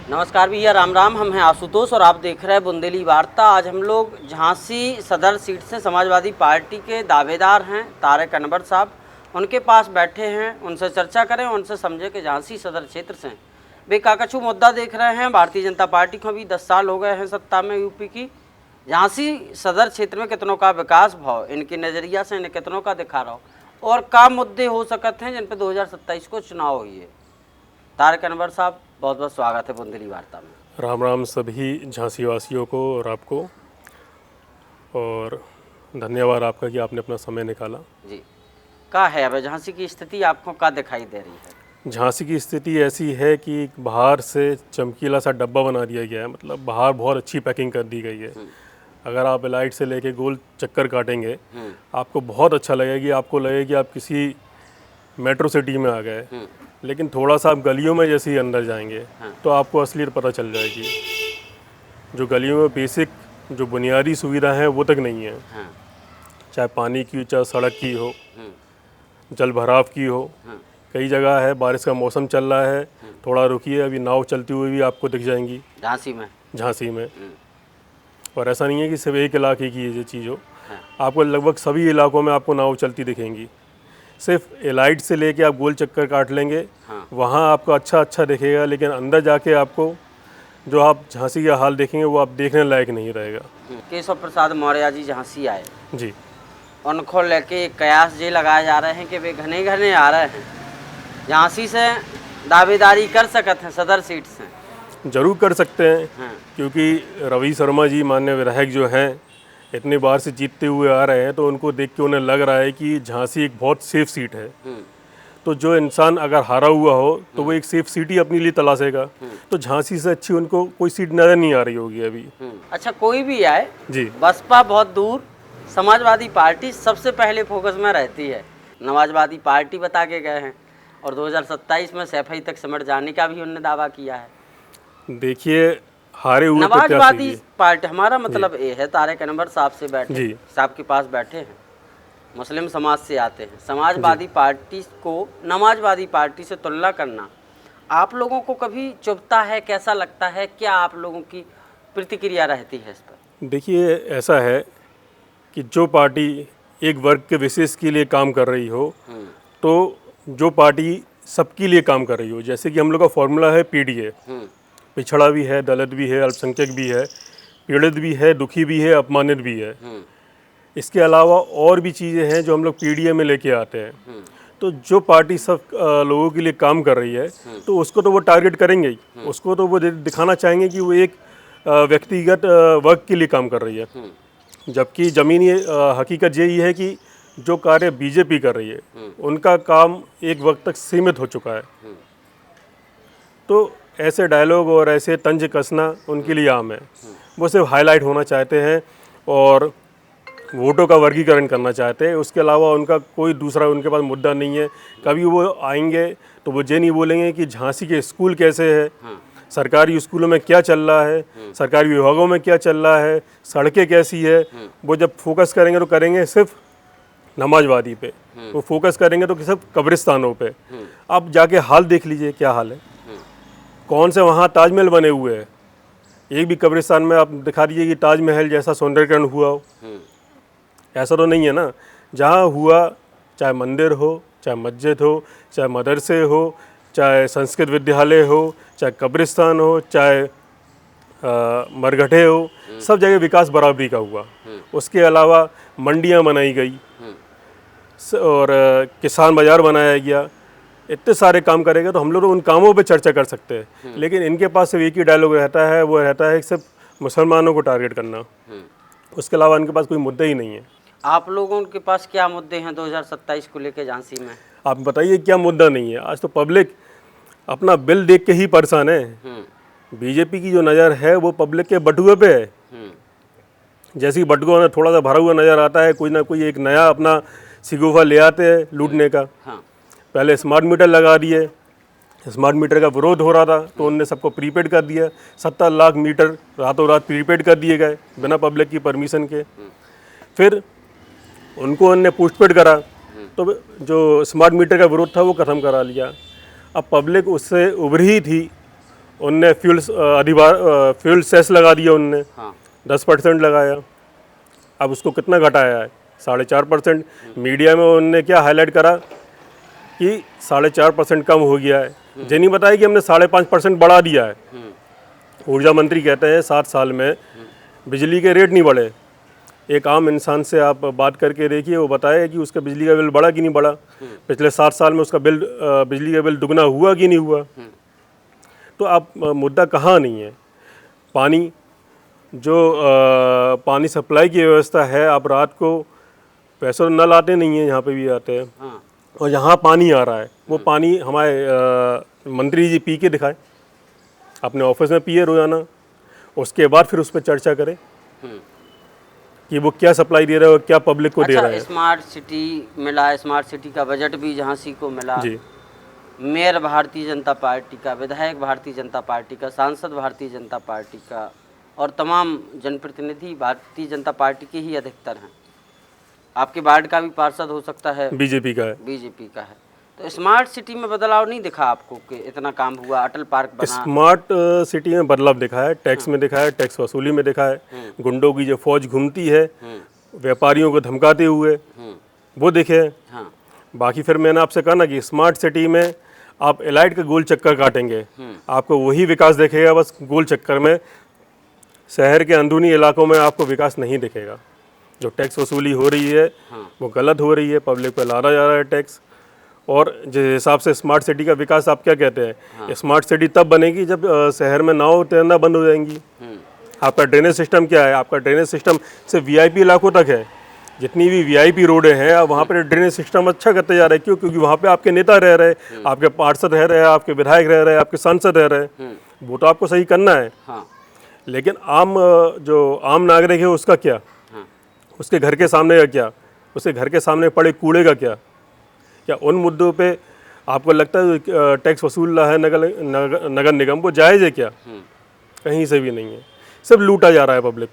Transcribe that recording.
नमस्कार भैया, राम राम। हम हैं आशुतोष और आप देख रहे हैं बुंदेली वार्ता। आज हम लोग झांसी सदर सीट से समाजवादी पार्टी के दावेदार हैं तारक अनवर साहब, उनके पास बैठे हैं। उनसे चर्चा करें, उनसे समझे कि झांसी सदर क्षेत्र से वे काकचू मुद्दा देख रहे हैं। भारतीय जनता पार्टी को भी 10 साल हो गए हैं सत्ता में यूपी की। झांसी सदर क्षेत्र में कितनों का विकास भाव इनकी नज़रिया से इन्हें कितनों का दिखा रहा हो और का मुद्दे हो सकते हैं जिन पर 2027 को चुनाव हुई है। तारक अनवर साहब, बहुत बहुत स्वागत है बुंदेली वार्ता में। राम राम सभी झांसी वासियों को और आपको, और धन्यवाद आपका कि आपने अपना समय निकाला। जी, क्या है अब झांसी की स्थिति आपको क्या दिखाई दे रही है? झांसी की स्थिति ऐसी है कि बाहर से चमकीला सा डब्बा बना दिया गया है, मतलब बाहर बहुत अच्छी पैकिंग कर दी गई है। अगर आप लाइट से लेके गोल चक्कर काटेंगे आपको बहुत अच्छा लगेगा कि आपको लगेगा कि आप किसी मेट्रो सिटी में आ गए। लेकिन थोड़ा सा आप गलियों में जैसे ही अंदर जाएंगे तो आपको असलियत पता चल जाएगी। जो गलियों में बेसिक जो बुनियादी सुविधा है वो तक नहीं है, चाहे पानी की, चाहे सड़क की हो, जल भराव की हो। कई जगह है बारिश का मौसम चल रहा है, थोड़ा रुकिए, अभी नाव चलती हुई भी आपको दिख जाएंगी झांसी में। और ऐसा नहीं है कि सिर्फ एक इलाके की ये चीज़ हो, आपको लगभग सभी इलाकों में आपको नाव चलती दिखेंगी। सिर्फ एलाइट से लेके आप गोल चक्कर काट लेंगे वहाँ आपको अच्छा दिखेगा, लेकिन अंदर जाके आपको जो आप झांसी का हाल देखेंगे वो आप देखने लायक नहीं रहेगा। केशव प्रसाद मौर्य जी झांसी आए जी, उनको लेके कयास ये लगाए जा रहे हैं कि वे घने घने आ रहे हैं, झांसी से दावेदारी कर सकते हैं सदर सीट से। ज़रूर कर सकते हैं, क्योंकि रवि शर्मा जी माननीय विधायक जो हैं इतनी बार से जीतते हुए आ रहे हैं, तो उनको देख के उन्हें लग रहा है कि झांसी एक बहुत सेफ सीट है। तो जो इंसान अगर हारा हुआ हो तो वो एक सेफ सीट ही अपने लिए तलाशेगा। तो झांसी से अच्छी उनको कोई सीट नज़र नहीं आ रही होगी अभी। अच्छा, कोई भी आए जी, बसपा बहुत दूर, समाजवादी पार्टी सबसे पहले फोकस में रहती है। समाजवादी पार्टी बता के गए हैं और 2027 में सैफई तक सिमट जाने का भी उन्होंने दावा किया है। देखिए, हारे हुए नमाजवादी पार्टी, हमारा मतलब ये है, तारक अनवर साहब से बैठे, साहब के पास बैठे हैं, मुस्लिम समाज से आते हैं। समाजवादी पार्टी को नमाजवादी पार्टी से तुलना करना आप लोगों को कभी चुभता है? कैसा लगता है? क्या आप लोगों की प्रतिक्रिया रहती है इस पर? देखिए, ऐसा है कि जो पार्टी एक वर्ग के विशेष के लिए काम कर रही हो, तो जो पार्टी सबके लिए काम कर रही हो, जैसे कि हम लोग का फॉर्मूला है पीडीए, पिछड़ा भी है, दलित भी है, अल्पसंख्यक भी है, पीड़ित भी है, दुखी भी है, अपमानित भी है। इसके अलावा और भी चीज़ें हैं जो हम लोग पीडीए में लेके आते हैं। तो जो पार्टी सब लोगों के लिए काम कर रही है तो उसको तो वो टारगेट करेंगे ही, उसको तो वो दिखाना चाहेंगे कि वो एक व्यक्तिगत वर्ग के लिए काम कर रही है। जबकि ज़मीनी हकीकत यही है कि जो कार्य बीजेपी कर रही है उनका काम एक वक्त तक सीमित हो चुका है। तो ऐसे डायलॉग और ऐसे तंज कसना उनके लिए आम है। वो सिर्फ हाईलाइट होना चाहते हैं और वोटों का वर्गीकरण करना चाहते हैं। उसके अलावा उनका कोई दूसरा उनके पास मुद्दा नहीं है। कभी वो आएंगे तो वो ये नहीं बोलेंगे कि झांसी के स्कूल कैसे है, सरकारी स्कूलों में क्या चल रहा है, सरकारी विभागों में क्या चल रहा है, सड़कें कैसी है। वो जब फोकस करेंगे तो करेंगे सिर्फ नमाजवादी पे, वो फोकस करेंगे तो सिर्फ कब्रिस्तानों पे। आप जाके हाल देख लीजिए क्या हाल है, कौन से वहाँ ताजमहल बने हुए हैं। एक भी कब्रिस्तान में आप दिखा दीजिए कि ताजमहल जैसा सौंदर्यकरण हुआ हो, ऐसा तो नहीं है ना। जहाँ हुआ, चाहे मंदिर हो, चाहे मस्जिद हो, चाहे मदरसे हो, चाहे संस्कृत विद्यालय हो, चाहे कब्रिस्तान हो, चाहे मरघटे हो, सब जगह विकास बराबरी का हुआ। उसके अलावा मंडियाँ बनाई गई और किसान बाज़ार बनाया गया। इतने सारे काम करेगा तो हम लोग उन कामों पे चर्चा कर सकते हैं। लेकिन इनके पास सिर्फ एक ही डायलॉग रहता है, वो रहता है सिर्फ मुसलमानों को टारगेट करना। उसके अलावा इनके पास कोई मुद्दा ही नहीं है। आप लोगों के पास क्या मुद्दे हैं 2027 को लेकर झांसी में? आप बताइए क्या मुद्दा नहीं है। आज तो पब्लिक अपना बिल देख के ही परेशान है। बीजेपी की जो नज़र है वो पब्लिक के बटुए पे है। जैसे ही बटुआ में थोड़ा सा भरा हुआ नज़र आता है, कोई ना कोई एक नया अपना सिगोफा ले आते हैं लूटने का। पहले स्मार्ट मीटर लगा दिए, स्मार्ट मीटर का विरोध हो रहा था तो उनने सबको प्रीपेड कर दिया। 70 लाख मीटर रातों रात प्रीपेड कर दिए गए बिना पब्लिक की परमिशन के। फिर उनको उनने पोस्टपेड करा तो जो स्मार्ट मीटर का विरोध था वो ख़त्म करा लिया। अब पब्लिक उससे उभरी ही थी उनने फ्यूल सेस लगा दिया उनने, हाँ 10% लगाया। अब उसको कितना घटाया है? 4.5%। मीडिया में उनने क्या हाईलाइट करा कि 4.5% कम हो गया है, ये नहीं बताया कि हमने 5.5% बढ़ा दिया है। ऊर्जा मंत्री कहते हैं 7 साल में बिजली के रेट नहीं बढ़े। एक आम इंसान से आप बात करके देखिए, वो बताए कि उसका बिजली का बिल बढ़ा कि नहीं बढ़ा, पिछले 7 साल में उसका बिजली का बिल दुगना हुआ कि नहीं हुआ। तो आप मुद्दा कहाँ नहीं है। पानी जो पानी सप्लाई की व्यवस्था है, आप रात को पैसों नल आते नहीं है, यहाँ पे भी आते हैं, हाँ और यहाँ पानी आ रहा है, वो पानी हमारे मंत्री जी पी के दिखाए, अपने ऑफिस में पिए रोजाना, उसके बाद फिर उस पर चर्चा करें कि वो क्या सप्लाई दे रहा है और क्या पब्लिक को दे रहा है। स्मार्ट सिटी मिला, स्मार्ट सिटी का बजट भी झांसी को मिला। जी, मेयर भारतीय जनता पार्टी का, विधायक भारतीय जनता पार्टी का, सांसद भारतीय जनता पार्टी का, और तमाम जनप्रतिनिधि भारतीय जनता पार्टी के ही अधिकतर हैं। आपके वार्ड का भी पार्षद हो सकता है बीजेपी का है। बीजेपी का है। तो स्मार्ट सिटी में बदलाव नहीं दिखा आपको कि इतना काम हुआ, अटल पार्क बना? स्मार्ट सिटी में बदलाव दिखा है, टैक्स में दिखा है, टैक्स वसूली में दिखा है, गुंडों की जो फौज घूमती है व्यापारियों को धमकाते हुए, वो दिखे हैं। हाँ बाकी फिर मैंने आपसे कहा ना कि स्मार्ट सिटी में आप एलाइट का गोल चक्कर काटेंगे, आपको वही विकास दिखेगा, बस गोल चक्कर में। शहर के अंदरूनी इलाकों में आपको विकास नहीं दिखेगा। जो टैक्स वसूली हो रही है वो गलत हो रही है, पब्लिक पे लादा जा रहा है टैक्स। और जिस हिसाब से स्मार्ट सिटी का विकास आप क्या कहते हैं, स्मार्ट सिटी तब बनेगी जब शहर में नाव तैरना बंद हो जाएंगी। आपका ड्रेनेज सिस्टम क्या है? आपका ड्रेनेज सिस्टम सिर्फ वीआईपी इलाकों तक है। जितनी भी वीआईपी रोडें हैं, आप वहाँ पर ड्रेनेज सिस्टम अच्छा करते जा रहे हैं। क्यों? क्योंकि वहाँ पे आपके नेता रह रहे, आपके पार्षद रह रहे, आपके विधायक रह रहे, आपके सांसद रह रहे, वो तो आपको सही करना है। हाँ लेकिन जो आम नागरिक है उसका क्या? उसके घर के सामने का क्या? उसके घर के सामने पड़े कूड़े का क्या? क्या उन मुद्दों पे आपको लगता है टैक्स वसूल रहा है नगर निगम, वो जायज़ है क्या? कहीं से भी नहीं है, सिर्फ लूटा जा रहा है पब्लिक।